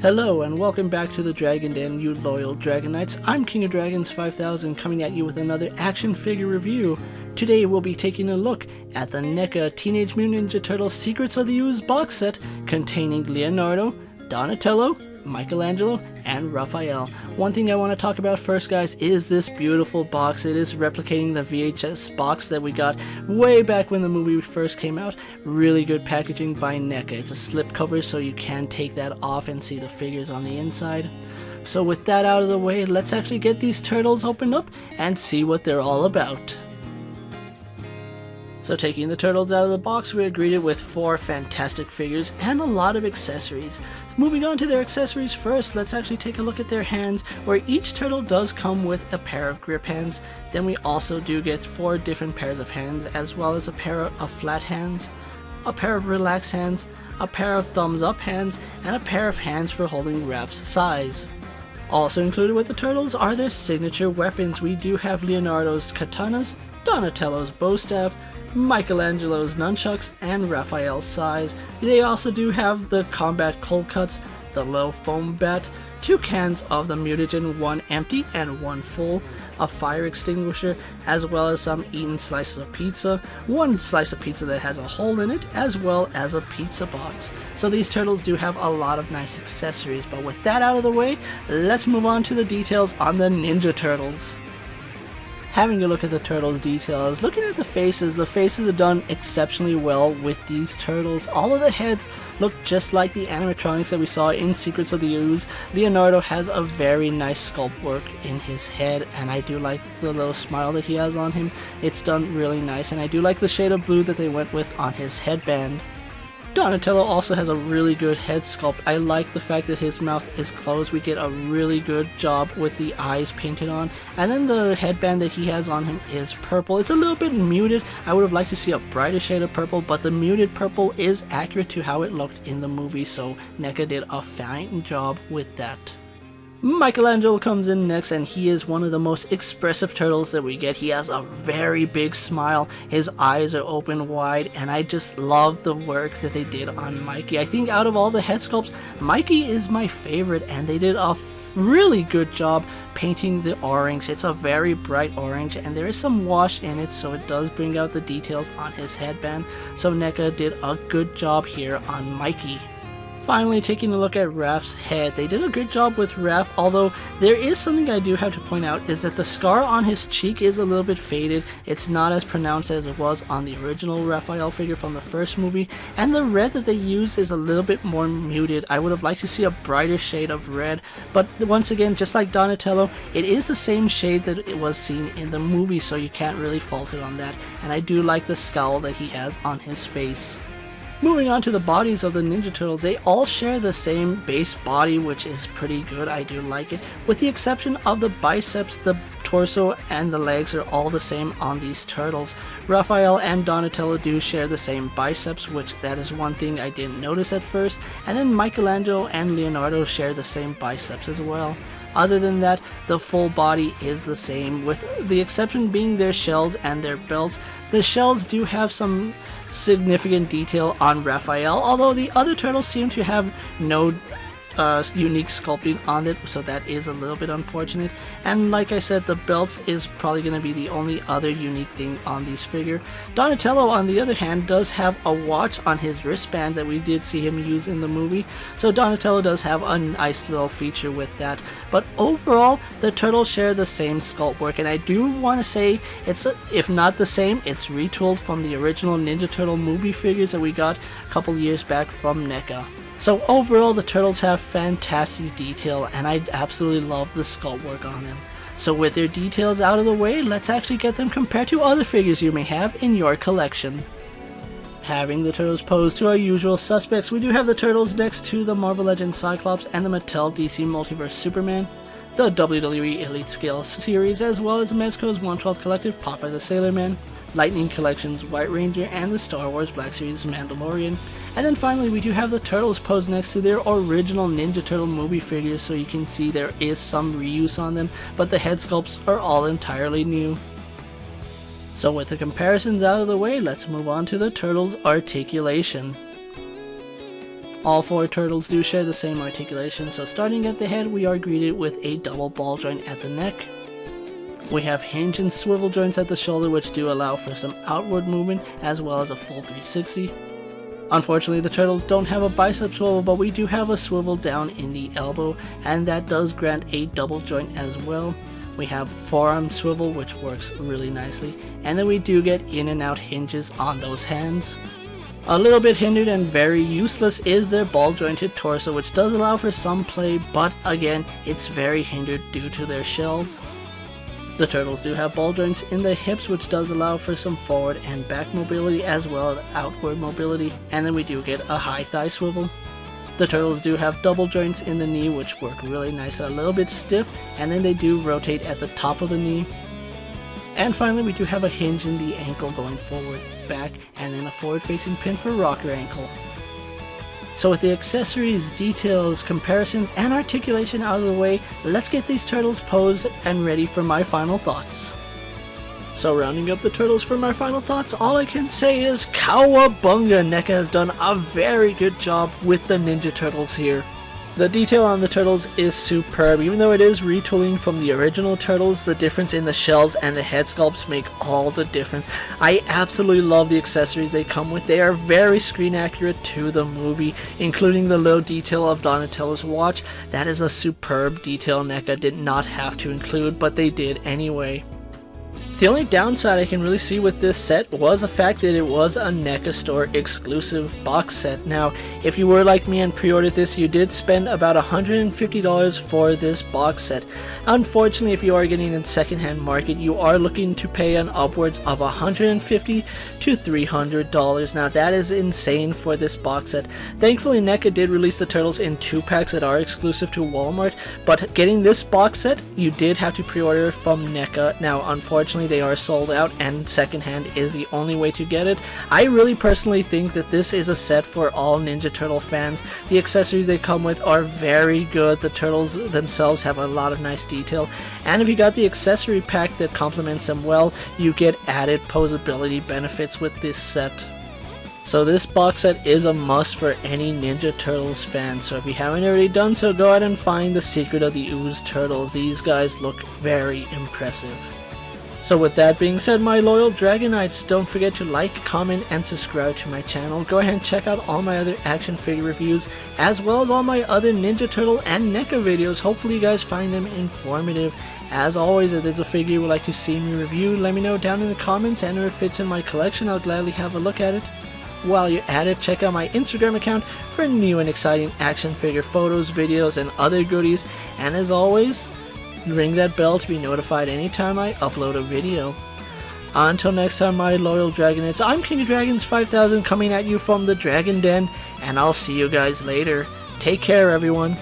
Hello and welcome back to the Dragon Den, you loyal Dragon Knights. I'm King of Dragons 5000 coming at you with another action figure review. Today we'll be taking a look at the NECA Teenage Mutant Ninja Turtles Secrets of the Ooze box set containing Leonardo, Donatello, Michelangelo, and Raphael. One thing I want to talk about first, guys, is this beautiful box. It is replicating the VHS box that we got way back when the movie first came out. Really good packaging by NECA. It's a slip cover, so you can take that off and see the figures on the inside. So with that out of the way, let's actually get these turtles opened up and see what they're all about. So taking the turtles out of the box, we are greeted with 4 fantastic figures and a lot of accessories. Moving on to their accessories first, let's actually take a look at their hands, where each turtle does come with a pair of grip hands. Then we also do get 4 different pairs of hands, as well as a pair of flat hands, a pair of relaxed hands, a pair of thumbs up hands, and a pair of hands for holding Raph's size. Also included with the turtles are their signature weapons. We do have Leonardo's katanas, Donatello's bow staff, Michelangelo's nunchucks, and Raphael's sais. They also do have the combat cold cuts, the low foam bat, 2 cans of the mutagen, 1 empty and 1 full, a fire extinguisher, as well as some eaten slices of pizza, 1 slice of pizza that has a hole in it, as well as a pizza box. So these turtles do have a lot of nice accessories, but with that out of the way, let's move on to the details on the Ninja Turtles. Having a look at the turtles' details, looking at the faces are done exceptionally well with these turtles. All of the heads look just like the animatronics that we saw in Secrets of the Ooze. Leonardo has a very nice sculpt work in his head, and I do like the little smile that he has on him. It's done really nice, and I do like the shade of blue that they went with on his headband. Donatello also has a really good head sculpt. I like the fact that his mouth is closed. We get a really good job with the eyes painted on. And then the headband that he has on him is purple. It's a little bit muted. I would have liked to see a brighter shade of purple, but the muted purple is accurate to how it looked in the movie, so NECA did a fine job with that. Michelangelo comes in next, and he is one of the most expressive turtles that we get. He has a very big smile, his eyes are open wide, and I just love the work that they did on Mikey. I think out of all the head sculpts, Mikey is my favorite, and they did a really good job painting the orange. It's a very bright orange, and there is some wash in it, so it does bring out the details on his headband. So NECA did a good job here on Mikey. Finally, taking a look at Raph's head, they did a good job with Raph, although there is something I do have to point out, is that the scar on his cheek is a little bit faded. It's not as pronounced as it was on the original Raphael figure from the first movie, and the red that they used is a little bit more muted. I would have liked to see a brighter shade of red, but once again, just like Donatello, it is the same shade that it was seen in the movie, so you can't really fault it on that, and I do like the scowl that he has on his face. Moving on to the bodies of the Ninja Turtles, they all share the same base body, which is pretty good. I do like it. With the exception of the biceps, the torso and the legs are all the same on these turtles. Raphael and Donatello do share the same biceps, which that is one thing I didn't notice at first. And then Michelangelo and Leonardo share the same biceps as well. Other than that, the full body is the same, with the exception being their shells and their belts. The shells do have some significant detail on Raphael, although the other turtles seem to have no unique sculpting on it, so that is a little bit unfortunate. And like I said, the belts is probably going to be the only other unique thing on these figure. Donatello, on the other hand, does have a watch on his wristband that we did see him use in the movie, so Donatello does have a nice little feature with that. But overall, the turtles share the same sculpt work, and I do want to say it's if not the same, it's retooled from the original Ninja Turtle movie figures that we got a couple years back from NECA. So overall, the turtles have fantastic detail, and I absolutely love the sculpt work on them. So with their details out of the way, let's actually get them compared to other figures you may have in your collection. Having the turtles posed to our usual suspects, we do have the turtles next to the Marvel Legends Cyclops and the Mattel DC Multiverse Superman, the WWE Elite Scale series, as well as Mezco's 1/12 Collective Popeye the Sailor Man, Lightning Collection's White Ranger, and the Star Wars Black Series Mandalorian. And then finally, we do have the turtles posed next to their original Ninja Turtle movie figures, so you can see there is some reuse on them, but the head sculpts are all entirely new. So with the comparisons out of the way, let's move on to the turtles' articulation. All 4 turtles do share the same articulation, so starting at the head we are greeted with a double ball joint at the neck. We have hinge and swivel joints at the shoulder, which do allow for some outward movement as well as a full 360. Unfortunately, the turtles don't have a bicep swivel, but we do have a swivel down in the elbow, and that does grant a double joint as well. We have forearm swivel, which works really nicely, and then we do get in and out hinges on those hands. A little bit hindered and very useless is their ball jointed torso, which does allow for some play, but again, it's very hindered due to their shells. The turtles do have ball joints in the hips, which does allow for some forward and back mobility as well as outward mobility, and then we do get a high thigh swivel. The turtles do have double joints in the knee, which work really nice, a little bit stiff, and then they do rotate at the top of the knee. And finally, we do have a hinge in the ankle going forward, back, and then a forward-facing pin for rocker ankle. So with the accessories, details, comparisons, and articulation out of the way, let's get these turtles posed and ready for my final thoughts. So rounding up the turtles for my final thoughts, all I can say is cowabunga! NECA has done a very good job with the Ninja Turtles here. The detail on the turtles is superb. Even though it is retooling from the original turtles, the difference in the shells and the head sculpts make all the difference. I absolutely love the accessories they come with. They are very screen accurate to the movie, including the low detail of Donatello's watch. That is a superb detail NECA did not have to include, but they did anyway. The only downside I can really see with this set was the fact that it was a NECA store exclusive box set. Now, if you were like me and pre-ordered this, you did spend about $150 for this box set. Unfortunately, if you are getting it in secondhand market, you are looking to pay an upwards of $150 to $300. Now, that is insane for this box set. Thankfully, NECA did release the turtles in 2-packs that are exclusive to Walmart, but getting this box set, you did have to pre-order it from NECA. Now, unfortunately, they are sold out and secondhand is the only way to get it. I really personally think that this is a set for all Ninja Turtle fans. The accessories they come with are very good. The turtles themselves have a lot of nice detail, and if you got the accessory pack that complements them well, you get added posability benefits with this set. So this box set is a must for any Ninja Turtles fan, so if you haven't already done so, go ahead and find The Secret of the Ooze Turtles. These guys look very impressive. So with that being said, my loyal Dragonites, don't forget to like, comment, and subscribe to my channel. Go ahead and check out all my other action figure reviews, as well as all my other Ninja Turtle and NECA videos. Hopefully you guys find them informative. As always, if there's a figure you would like to see me review, let me know down in the comments, and if it fits in my collection, I'll gladly have a look at it. While you're at it, check out my Instagram account for new and exciting action figure photos, videos, and other goodies. And as always, ring that bell to be notified anytime I upload a video. Until next time, my loyal Dragonites, I'm KingofDragons 5000 coming at you from the Dragon Den, and I'll see you guys later. Take care, everyone.